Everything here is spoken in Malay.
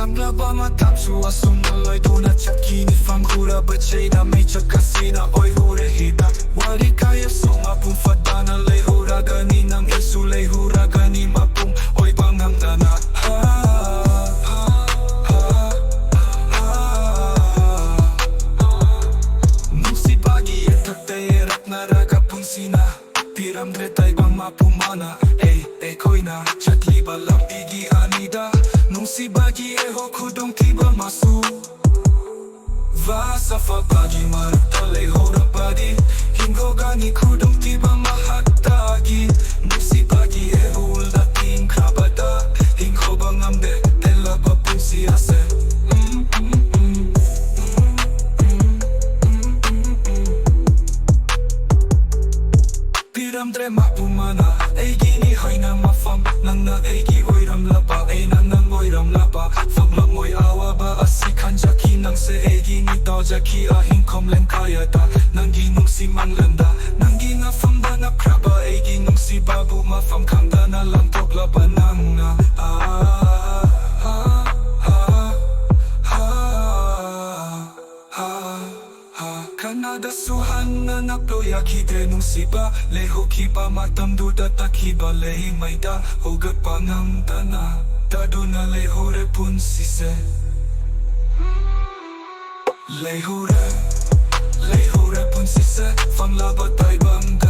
Sangla ba matap suasum nalai donat chakini fangura bachena may chakasina oy hure hita wari kaya songa pum fadana leihura gani nang isu leihura gani mapum oy bangang dana Nusi pagi etate rapnaraga punsina piram dretay bang mapumana koina chatli balam pigi anida Nusi bagi kudong tiba masu Vasa fa bagi marta leihoure padi Hingo gani kudong tiba mahatagi Nusi bagi uldating krabada Hingo bangamde tela bapunsise Piram dre mapumana gini hoina mafam nang na egi oiram lapa nang nang oiram lapa faglang oy awaba asikan jaki nang se egi ni tao jaki ahin komlen kaya ta nang ginung si manglanda nang ginga famda na kraba egi nung si babu mafam kangda na lang toglaba nang na Kanada suhan na nakloyaki denung siba Leho kiba matam duda takiba lehi maida Hugat pangang dana Dadu na leihourepunsise Leihoure Leihourepunsise Fanglabat ay bang